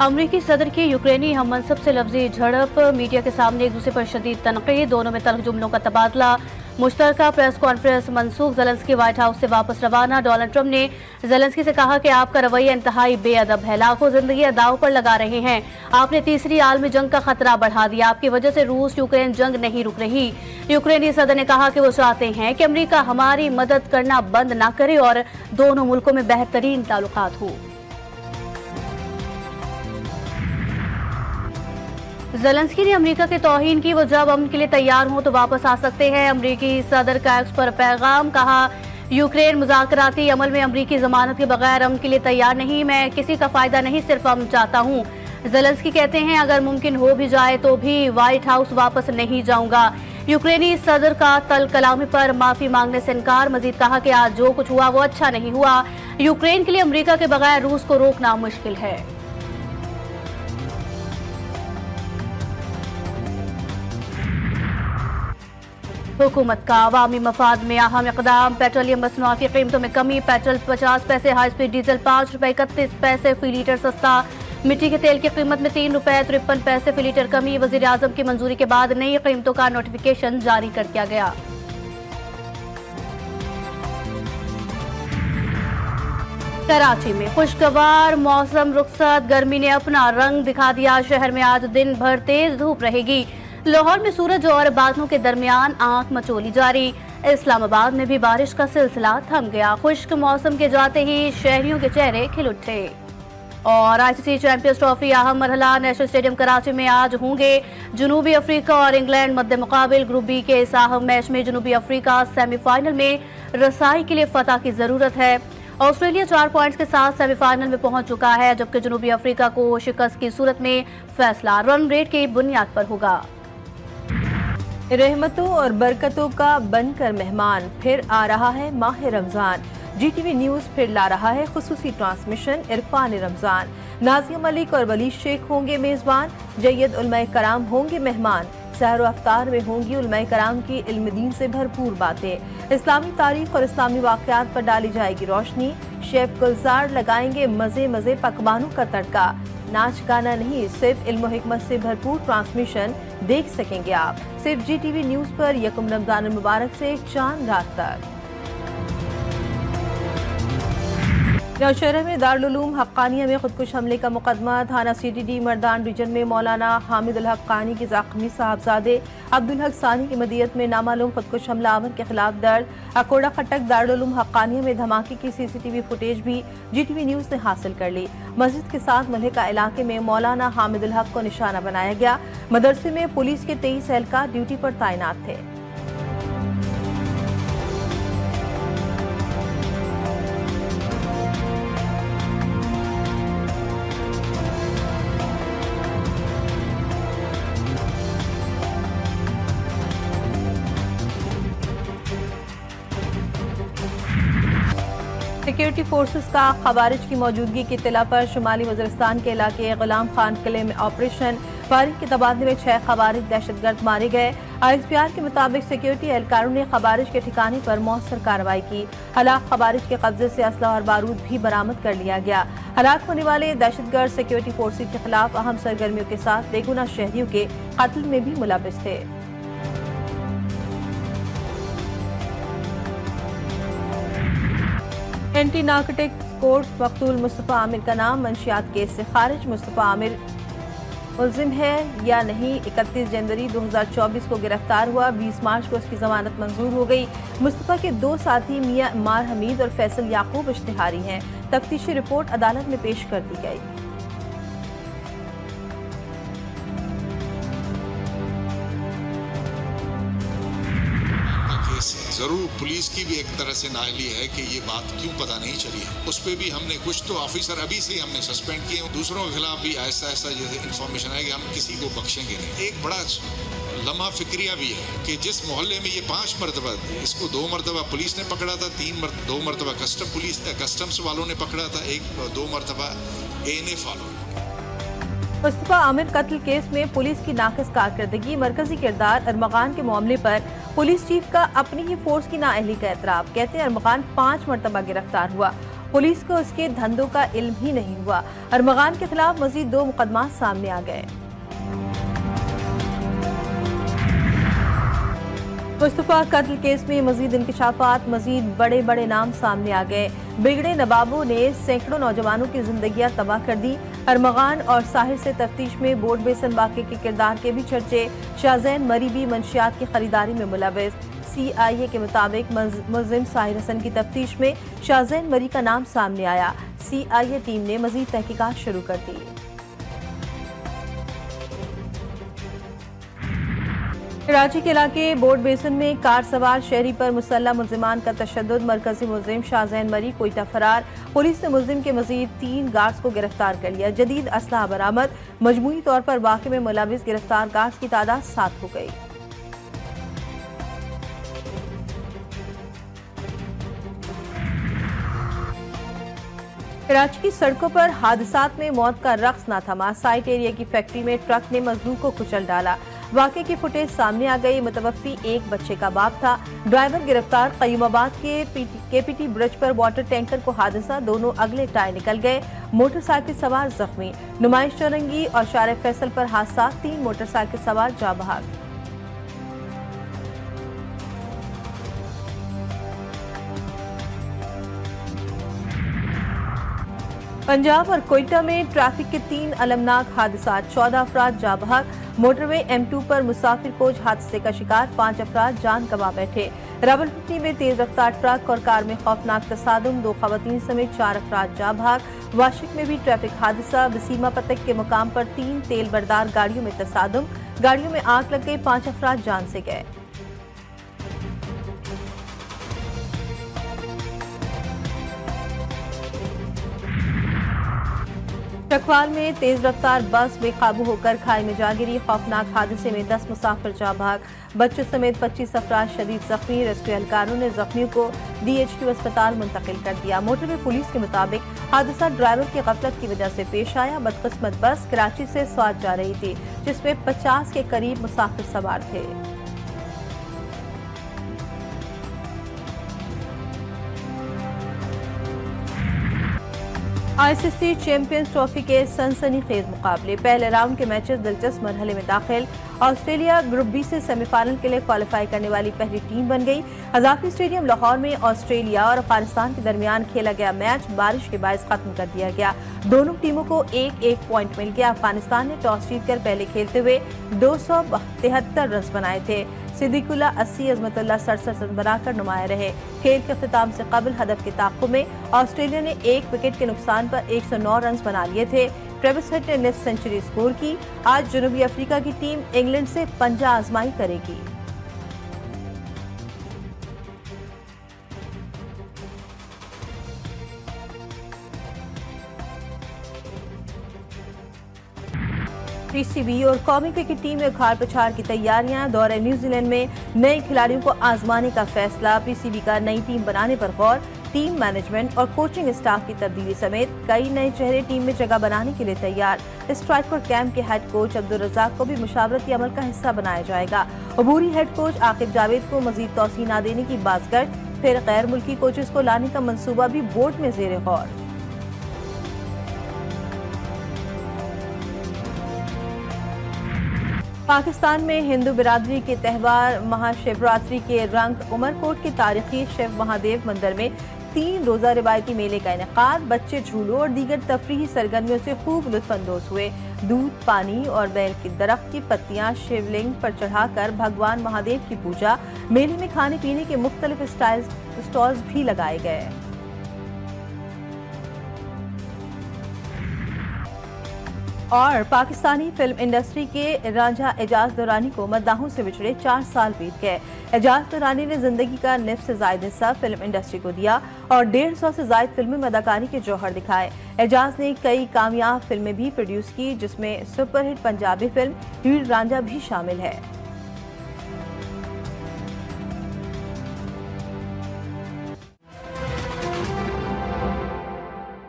अमरीकी सदर की यूक्रेनी हम मनसब से लफ्जी झड़प, मीडिया के सामने एक दूसरे पर शदीद तनक़ीद, दोनों में तल्ख जुमलों का तबादला। मुश्तरका प्रेस कॉन्फ्रेंस मनसूख, ज़ेलेंस्की व्हाइट हाउस से वापस रवाना। डोनाल्ड ट्रंप ने ज़ेलेंस्की से कहा कि आपका रवैया इंतहाई बेअदब है, लाखों जिंदगी दांव पर लगा रहे हैं, आपने तीसरी आलमी जंग का खतरा बढ़ा दिया, आपकी वजह से रूस यूक्रेन जंग नहीं रुक रही। यूक्रेनी सदर ने कहा कि वो चाहते हैं कि अमरीका हमारी मदद करना बंद न करे और दोनों मुल्कों में बेहतरीन ताल्लुकात हो। ज़ेलेंस्की ने अमेरिका के तौहीन की, वो जब अमन के लिए तैयार हों तो वापस आ सकते हैं। अमेरिकी सदर का एक्स पर पैगाम, कहा यूक्रेन मुज़ाकराती अमल में अमेरिकी जमानत के बगैर अमन के लिए तैयार नहीं, मैं किसी का फायदा नहीं, सिर्फ अमन चाहता हूँ। ज़ेलेंस्की कहते हैं अगर मुमकिन हो भी जाए तो भी व्हाइट हाउस वापस नहीं जाऊंगा। यूक्रेनी सदर का तल कलामी पर माफी मांगने से इनकार। मजीद कहा कि आज जो कुछ हुआ वो अच्छा नहीं हुआ, यूक्रेन के लिए अमेरिका के बगैर रूस को रोकना मुश्किल है। हुकूमत का अवामी मफाद में अहम इक़दाम, पेट्रोलियम मसनूआत की कीमतों में कमी, पेट्रोल 50 पैसे, हाई स्पीड डीजल 5 रुपए 31 पैसे फी लीटर सस्ता, मिट्टी के तेल की कीमत में 3 रुपए 53 पैसे फी लीटर कमी। वज़ीर आज़म की मंजूरी के बाद नई कीमतों का नोटिफिकेशन जारी कर दिया गया। कराची में खुशगवार मौसम रुखसत, गर्मी ने अपना रंग दिखा दिया, शहर में आज दिन भर तेज धूप रहेगी। लाहौर में सूरज और बादलों के दरमियान आंख मचोली जारी। इस्लामाबाद में भी बारिश का सिलसिला थम गया, खुश्क मौसम के जाते ही शहरियों के चेहरे खिल उठे। और आईसीसी चैंपियंस ट्रॉफी अहम मरहला, नेशनल स्टेडियम कराची में आज होंगे जनूबी अफ्रीका और इंग्लैंड मद्दे मुकाबिल। ग्रुप बी के इस अहम मैच में जनूबी अफ्रीका सेमीफाइनल में रसाई के लिए फतह की जरूरत है। ऑस्ट्रेलिया 4 पॉइंट्स के साथ सेमीफाइनल में पहुंच चुका है, जबकि जनूबी अफ्रीका को शिकस्त की सूरत में फैसला रन रेट की बुनियाद पर होगा। रहमतों और बरकतों का बनकर मेहमान फिर आ रहा है माह रमजान। जीटीवी न्यूज फिर ला रहा है खुसूसी ट्रांसमिशन इरफान रमजान। नाजिया मलिक और वली शेख होंगे मेजबान, जय्यद उलमाए कराम होंगे मेहमान। सहर अफ्तार में होंगी उलमाए कराम की इल्म दीन से भरपूर बातें। इस्लामी तारीख और इस्लामी वाक़यात पर डाली जाएगी रोशनी। शेफ गुलजार लगाएंगे मजे मजे पकवानों का तड़का। नाच गाना नहीं, सिर्फ इल्म हिकमत से भरपूर ट्रांसमिशन देख सकेंगे आप सिर्फ जीटीवी न्यूज पर यकम रमजान मुबारक से चांद रात तक। नौशहरा में दारुल उलूम हक्कानिया में खुदकुश हमले का मुकदमा, थाना सीटीडी मर्दान रीजन में मौलाना हामिद उल हक्कानी के ज़ख्मी साहबजादे अब्दुल हक सानी की मदियत में नामालूम खुदकुश हमलावर के खिलाफ दर्ज। अकोड़ा खटक दारुल उलूम हक्कानिया में धमाके की सीसीटीवी फुटेज भी जीटीवी न्यूज ने हासिल कर ली। मस्जिद के साथ मलहका इलाके में मौलाना हामिद उल हक को निशाना बनाया गया। मदरसे में पुलिस के 23 एहलकार ड्यूटी पर तैनात थे। सिक्योरिटी फोर्सेस का खवारिज की मौजूदगी की इत्तला पर शुमाली वज़ीरिस्तान के इलाके गुलाम खान किले में ऑपरेशन, फायरिंग के तबादले में 6 खवारिज दहशतगर्द मारे गए। आईएसपीआर के मुताबिक सिक्योरिटी एहलकारों ने खवारिज के ठिकाने पर मौसर कार्रवाई की। हलाक खवारिज के कब्जे से असला और बारूद भी बरामद कर लिया गया। हलाक होने वाले दहशतगर्द सिक्योरिटी फोर्सेस के खिलाफ अहम सरगर्मियों के साथ बेगुनाह शहरियों के कत्ल में भी मुलविस थे। एंटी नार्कोटिक्स कोर्ट मकतूल मुस्तफ़ा आमिर का नाम मंशियात केस से खारिज। मुस्तफ़ा आमिर मुल्जिम है या नहीं, 31 जनवरी 2024 को गिरफ्तार हुआ। 20 मार्च को उसकी जमानत मंजूर हो गई। मुस्तफ़ा के 2 साथी मियां इमार हमीद और फैसल याकूब इश्तिहारी हैं। तफ्तीशी रिपोर्ट अदालत में पेश कर दी गई। जरूर पुलिस की भी एक तरह से नाअहली है कि ये बात क्यों पता नहीं चली है। उस पर भी हमने कुछ तो ऑफिसर अभी से हमने सस्पेंड किए, दूसरों के खिलाफ भी ऐसा जैसे इंफॉर्मेशन है कि हम किसी को बख्शेंगे नहीं। एक बड़ा लम्हा फिक्रिया भी है कि जिस मोहल्ले में ये 5 मरतबा, इसको 2 मरतबा पुलिस ने पकड़ा था, 2 मरतबा कस्टम्स वालों ने पकड़ा था, 2 मरतबा एएनएफ वालों। मुस्तफ़ा आमिर कत्ल केस में पुलिस की नाक़िस कारकर्दगी, मरकजी किरदार। अरमगान के मामले पर पुलिस चीफ का अपनी ही फोर्स की नाअहली का एतराफ़। कहते हैं अरमगान 5 मरतबा गिरफ्तार हुआ। पुलिस को उसके धंधों का इल्म ही नहीं हुआ। अरमगान के खिलाफ मजीद 2 मुकदमा सामने आ गए। मुस्तफा कत्ल केस में मजीद इंकशाफात, मजीद बड़े बड़े नाम सामने आ गए। बिगड़े नवाबों ने सैकड़ों नौजवानों की जिंदगियां तबाह कर दी। अरमगान और साहिर से तफ्तीश में बोर्ड बेसन वाक़े के किरदार के भी चर्चे। शाहजैन मरी भी मंशियात की खरीदारी में मुलविस। CIA के मुताबिक मुलजिम साहिर हसन की तफ्तीश में शाहजैन मरी का नाम सामने आया। CIA टीम ने मजीद तहकीकात शुरू कर दी। कराची के इलाके बोर्ड बेसन में कार सवार शहरी पर मुसल्लह मुल्जिमान का तशद्दुद। मरकजी मुल्जिम शाहजैन मरी कोयटा फरार। पुलिस ने मुल्जिम के मजीद 3 गार्ड्स को गिरफ्तार कर लिया। जदीद असलहा बरामद। मजमूई तौर पर वाक़े में मुलविस गिरफ्तार गार्ड्स की तादाद 7 हो गई। कराची की सड़कों पर हादसात में मौत का रक्स न थमा। साइट एरिया की फैक्ट्री में ट्रक ने मजदूर को कुचल डाला। वाक़े की फुटेज सामने आ गई। मुतवफ़्फ़ी एक बच्चे का बाप था। ड्राइवर गिरफ्तार। क़य्यूमाबाद के KPT ब्रिज पर वाटर टैंकर को हादसा, दोनों अगले टायर निकल गए। मोटरसाइकिल सवार जख्मी। नुमाइश चौरंगी और शारे फैसल पर हादसा, 3 मोटरसाइकिल सवार जा बहक। पंजाब और कोयटा में ट्रैफिक के 3 अलमनाक हादसा, 14 अफराद जा बहक। मोटरवे M2 पर मुसाफिर कोच हादसे का शिकार, 5 अफराद जान गंवा बैठे। रावलपिंडी में तेज रफ्तार ट्रक और कार में खौफनाक तसादुम, 2 खवातीन समेत 4 अफराद जा बहक। वाशिक में भी ट्रैफिक हादसा, वसीमा पतक के मुकाम पर 3 तेल बरदार गाड़ियों में तसादुम, गाड़ियों में आग लग गई, 5 अफराद जान से गए। चकवाल में तेज रफ्तार बस बेकाबू होकर खाई में जा गिरी। खौफनाक हादसे में 10 मुसाफिर जा भाग, बच्चों समेत 25 अफराद शदीद जख्मी। रेस्क्यू एहलकारों ने जख्मियों को DHQ अस्पताल मुंतकिल कर दिया। मोटरवे पुलिस के मुताबिक हादसा ड्राइवर की गफलत की वजह से पेश आया। बदकिस्मत बस कराची से स्वात जा रही थी, जिसमें 50 के करीब मुसाफिर सवार थे। ICC चैंपियंस ट्रॉफी के सनसनीखेज मुकाबले, पहले राउंड के मैचेस दिलचस्प मरहले में दाखिल। ऑस्ट्रेलिया ग्रुप बी से सेमीफाइनल के लिए क्वालिफाई करने वाली पहली टीम बन गई। अजाफी स्टेडियम लाहौर में ऑस्ट्रेलिया और अफगानिस्तान के दरमियान खेला गया मैच बारिश के बायस खत्म कर दिया गया। दोनों टीमों को 1-1 पॉइंट मिल गया। अफगानिस्तान ने टॉस जीतकर पहले खेलते हुए 273 रन बनाए थे। सिद्दीकुल्लाह 80, अजमतुल्लाह 67 रन बनाकर नुमाया रहे। खेल के अख्तिताम से कबल हदफ के ताक़ुब में ऑस्ट्रेलिया ने 1 विकेट के नुकसान पर 109 रन बना लिए थे। ट्रेविस हेड ने निस्फ सेंचुरी स्कोर की। आज जनूबी अफ्रीका की टीम इंग्लैंड से पंजा आजमाई करेगी। PCB और कौमी क्रिकेट टीम में उखाड़ पछाड़ की तैयारियां। दौरे न्यूजीलैंड में नए खिलाड़ियों को आजमाने का फैसला। PCB का नई टीम बनाने पर गौर। टीम मैनेजमेंट और कोचिंग स्टाफ की तब्दीली समेत कई नए चेहरे टीम में जगह बनाने के लिए तैयार। स्ट्राइकर कैंप के हेड कोच अब्दुल रज़ाक को भी मुशावरती अमल का हिस्सा बनाया जाएगा। अबूरी हेड कोच आकिब जावेद को मजीद तौसीह न देने की बाज़गश्त। फिर गैर मुल्की कोचेस को लाने का मंसूबा भी बोर्ड में ज़ेर गौर। पाकिस्तान में हिंदू बिरादरी के त्यौहार महाशिवरात्रि के रंग। उमरकोट के तारीखी शिव महादेव मंदिर में 3 रोजा रिवायती मेले का इनेकाद। बच्चे झूलों और दीगर तफरीही सरगर्मियों से खूब लुत्फानंदोज हुए। दूध, पानी और बेल की दरख्त की पत्तियां शिवलिंग पर चढ़ाकर भगवान महादेव की पूजा। मेले में खाने पीने के मुख्तलिफ स्टॉल्स भी लगाए गए। और पाकिस्तानी फिल्म इंडस्ट्री के रांझा एजाज दुरानी को मद्दाहों से बिछड़े 4 साल बीत गए। एजाज दुरानी ने जिंदगी का निस्फ से ज्यादा हिस्सा फिल्म इंडस्ट्री को दिया और 150 से ज्यादा फिल्मों में अदाकारी के जौहर दिखाए। एजाज ने कई कामयाब फिल्में भी प्रोड्यूस की, जिसमें सुपरहिट पंजाबी फिल्म हीर रांझा भी शामिल है।